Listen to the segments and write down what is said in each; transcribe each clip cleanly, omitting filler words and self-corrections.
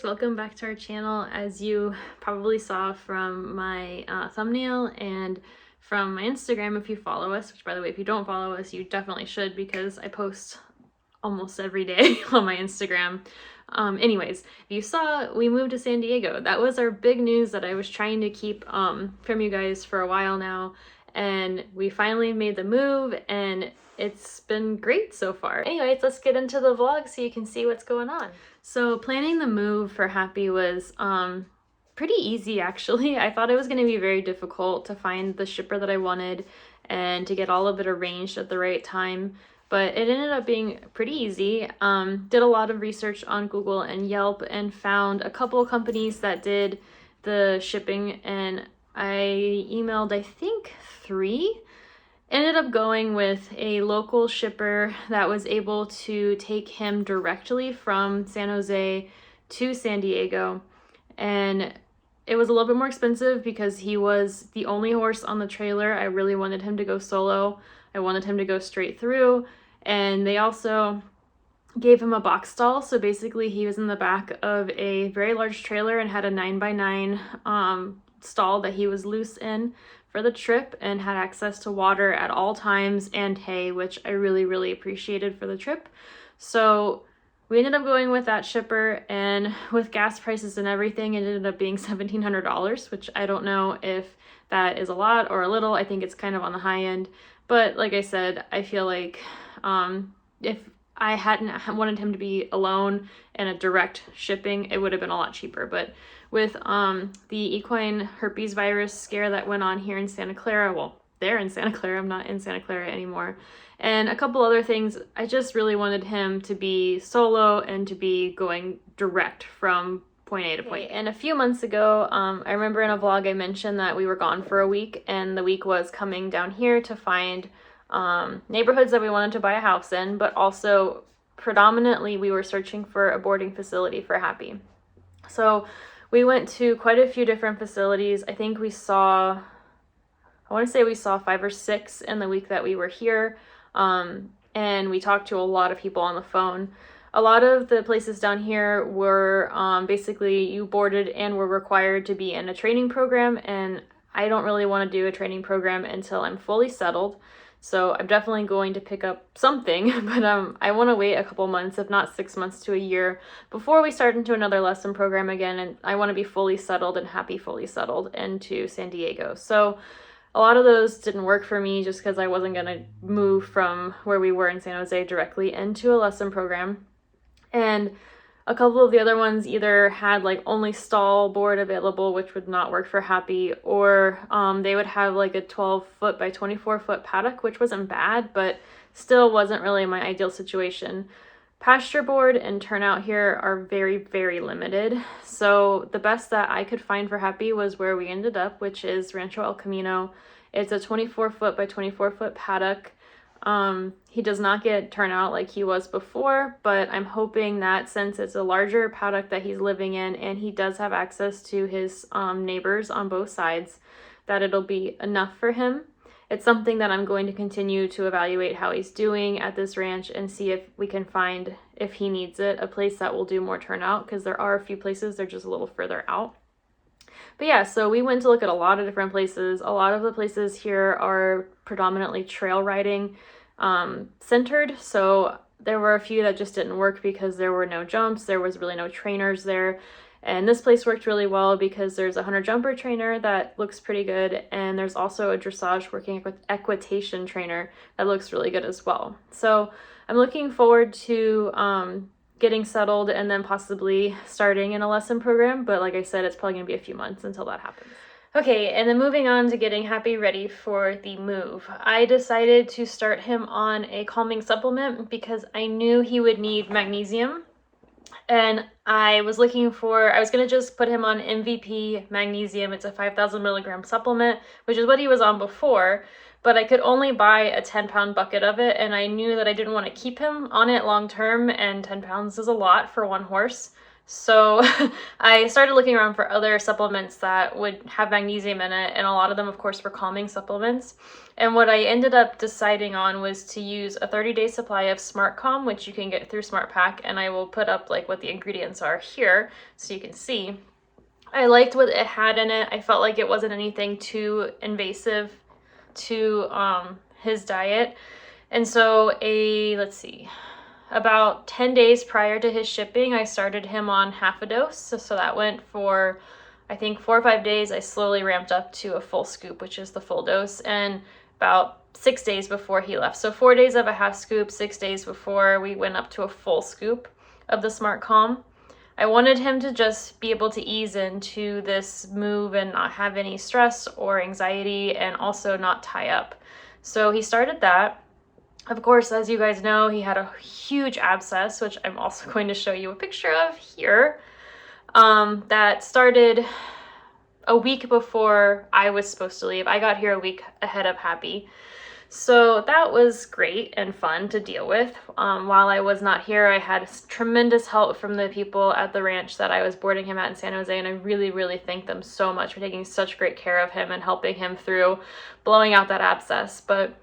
guys, welcome back to our channel. As you probably saw from my thumbnail and from my Instagram if you follow us, which by the way, if you don't follow us, you definitely should because I post almost every day on my Instagram. Anyways, if you saw, we moved to San Diego. That was our big news that I was trying to keep from you guys for a while now. And we finally made the move and it's been great so far. Anyways, let's get into the vlog so you can see what's going on. So planning the move for Happy was pretty easy actually. I thought it was going to be very difficult to find the shipper that I wanted and to get all of it arranged at the right time. But it ended up being pretty easy. Did a lot of research on Google and Yelp and found a couple companies that did the shipping, and I emailed, I think, 3. Ended up going with a local shipper that was able to take him directly from San Jose to San Diego. And it was a little bit more expensive because he was the only horse on the trailer. I really wanted him to go solo. I wanted him to go straight through. And they also gave him a box stall. So basically he was in the back of a very large trailer and had a 9x9 stall that he was loose in for the trip and had access to water at all times and hay, which I really, really appreciated for the trip. So we ended up going with that shipper, and with gas prices and everything, it ended up being $1,700, which I don't know if that is a lot or a little. I think it's kind of on the high end. But like I said, I feel like if I hadn't wanted him to be alone and a direct shipping, it would have been a lot cheaper. But with the equine herpes virus scare that went on here in Santa Clara, well, they're in Santa Clara, I'm not in Santa Clara anymore, and a couple other things, I just really wanted him to be solo and to be going direct from point A to point B. And a few months ago, I remember in a vlog I mentioned that we were gone for a week, and the week was coming down here to find neighborhoods that we wanted to buy a house in, but also predominantly we were searching for a boarding facility for Happy. So we went to quite a few different facilities. I think we saw, I want to say we saw 5 or 6 in the week that we were here. And we talked to a lot of people on the phone. A lot of the places down here were basically you boarded and were required to be in a training program. And I don't really want to do a training program until I'm fully settled. So I'm definitely going to pick up something, but I want to wait a couple months, if not 6 months to a year, before we start into another lesson program again. And I want to be fully settled and Happy fully settled into San Diego. So a lot of those didn't work for me just because I wasn't going to move from where we were in San Jose directly into a lesson program. And a couple of the other ones either had like only stall board available, which would not work for Happy, or they would have like a 12-foot by 24-foot paddock, which wasn't bad, but still wasn't really my ideal situation. Pasture board and turnout here are very, very limited. So the best that I could find for Happy was where we ended up, which is Rancho El Camino. It's a 24-foot by 24-foot paddock. He does not get turnout like he was before, but I'm hoping that since it's a larger paddock that he's living in and he does have access to his neighbors on both sides, that it'll be enough for him. It's something that I'm going to continue to evaluate how he's doing at this ranch and see if we can find, if he needs it, a place that will do more turnout, because there are a few places, they're just a little further out. But yeah, so we went to look at a lot of different places. A lot of the places here are predominantly trail riding centered. So there were a few that just didn't work because there were no jumps. There was really no trainers there. And this place worked really well because there's a hunter jumper trainer that looks pretty good. And there's also a dressage working equitation trainer that looks really good as well. So I'm looking forward to getting settled and then possibly starting in a lesson program. But like I said, it's probably going to be a few months until that happens. Okay, and then moving on to getting Happy ready for the move. I decided to start him on a calming supplement because I knew he would need magnesium. And I was going to just put him on MVP magnesium. It's a 5,000 milligram supplement, which is what he was on before. But I could only buy a 10-pound bucket of it, and I knew that I didn't want to keep him on it long term, and 10 pounds is a lot for one horse. So I started looking around for other supplements that would have magnesium in it, and a lot of them, of course, were calming supplements. And what I ended up deciding on was to use a 30-day supply of Smart Calm, which you can get through Smart Pack, and I will put up like what the ingredients are here so you can see. I liked what it had in it. I felt like it wasn't anything too invasive to his diet. And so let's see, about 10 days prior to his shipping, I started him on half a dose. So that went for, I think, 4 or 5 days. I slowly ramped up to a full scoop, which is the full dose, and about 6 days before he left. So 4 days of a half scoop, 6 days before we went up to a full scoop of the Smart Calm. I wanted him to just be able to ease into this move and not have any stress or anxiety, and also not tie up. So he started that. Of course, as you guys know, he had a huge abscess, which I'm also going to show you a picture of here, that started a week before I was supposed to leave. I got here a week ahead of Happy. So that was great and fun to deal with. While I was not here, I had tremendous help from the people at the ranch that I was boarding him at in San Jose, and I really, really thank them so much for taking such great care of him and helping him through blowing out that abscess. But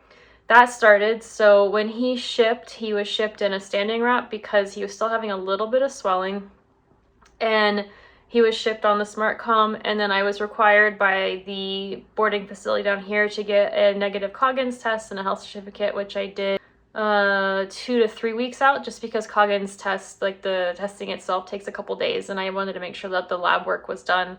that started, so when he shipped, he was shipped in a standing wrap because he was still having a little bit of swelling, and he was shipped on the Smart Calm, and then I was required by the boarding facility down here to get a negative Coggins test and a health certificate, which I did 2 to 3 weeks out, just because Coggins test, like the testing itself, takes a couple days, and I wanted to make sure that the lab work was done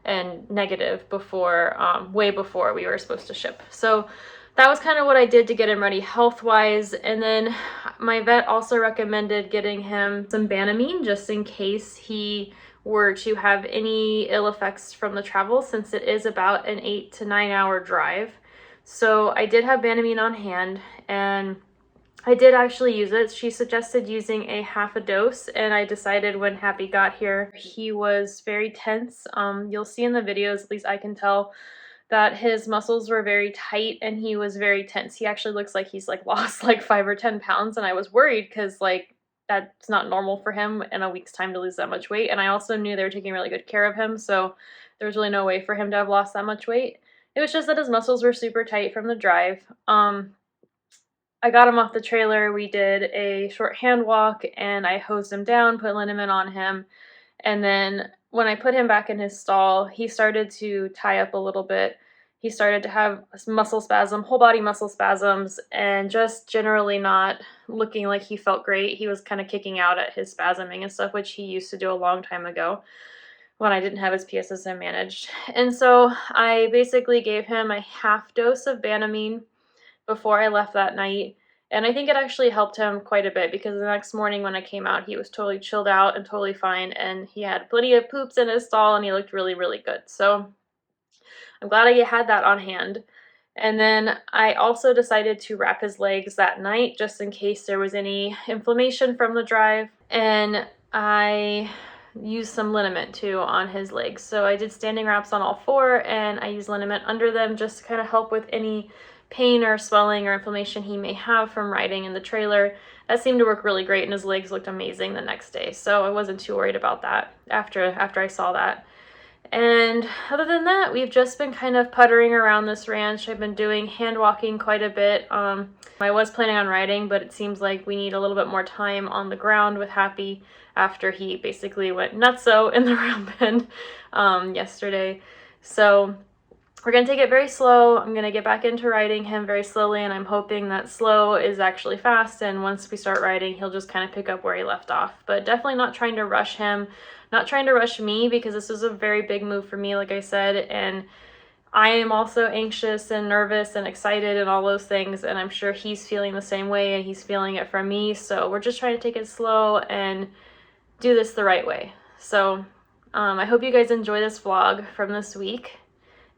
and negative before, way before we were supposed to ship. So that was kind of what I did to get him ready health-wise. And then my vet also recommended getting him some Banamine just in case he were to have any ill effects from the travel, since it is about an 8 to 9 hour drive. So I did have Banamine on hand, and I did actually use it. She suggested using a half a dose, and I decided when Happy got here, he was very tense. You'll see in the videos, at least I can tell, that his muscles were very tight and he was very tense. He actually looks like he's like lost like 5 or 10 pounds, and I was worried because like that's not normal for him in a week's time to lose that much weight. And I also knew they were taking really good care of him, so there was really no way for him to have lost that much weight. It was just that his muscles were super tight from the drive. I got him off the trailer. We did a short hand walk, and I hosed him down, put liniment on him, and then when I put him back in his stall, he started to tie up a little bit. He started to have muscle spasm, whole body muscle spasms, and just generally not looking like he felt great. He was kind of kicking out at his spasming and stuff, which he used to do a long time ago when I didn't have his PSSM managed. And so I basically gave him a half dose of Banamine before I left that night. And I think it actually helped him quite a bit, because the next morning when I came out, he was totally chilled out and totally fine, and he had plenty of poops in his stall, and he looked really, really good. So I'm glad I had that on hand. And then I also decided to wrap his legs that night just in case there was any inflammation from the drive. And I used some liniment too on his legs. So I did standing wraps on all 4, and I used liniment under them just to kind of help with any pain or swelling or inflammation he may have from riding in the trailer. That seemed to work really great, and his legs looked amazing the next day. So I wasn't too worried about that after I saw that. And other than that, we've just been kind of puttering around this ranch. I've been doing hand walking quite a bit. I was planning on riding, but it seems like we need a little bit more time on the ground with Happy after he basically went nutso in the round bend yesterday. So we're going to take it very slow. I'm going to get back into riding him very slowly, and I'm hoping that slow is actually fast, and once we start riding, he'll just kind of pick up where he left off. But definitely not trying to rush him, not trying to rush me, because this was a very big move for me, like I said, and I am also anxious and nervous and excited and all those things, and I'm sure he's feeling the same way, and he's feeling it from me. So we're just trying to take it slow and do this the right way. So I hope you guys enjoy this vlog from this week.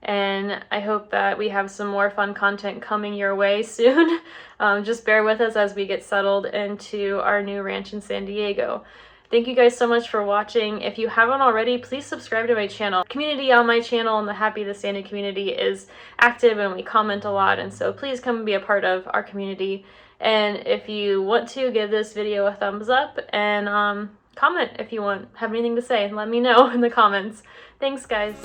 And I hope that we have some more fun content coming your way soon. Just bear with us as we get settled into our new ranch in San Diego. Thank you guys so much for watching. If you haven't already, please subscribe to my channel. Community on my channel and the Happy the Standie community is active, and we comment a lot, and so please come and be a part of our community. And if you want to, give this video a thumbs up, and comment if you have anything to say, and let me know in the comments. Thanks, guys.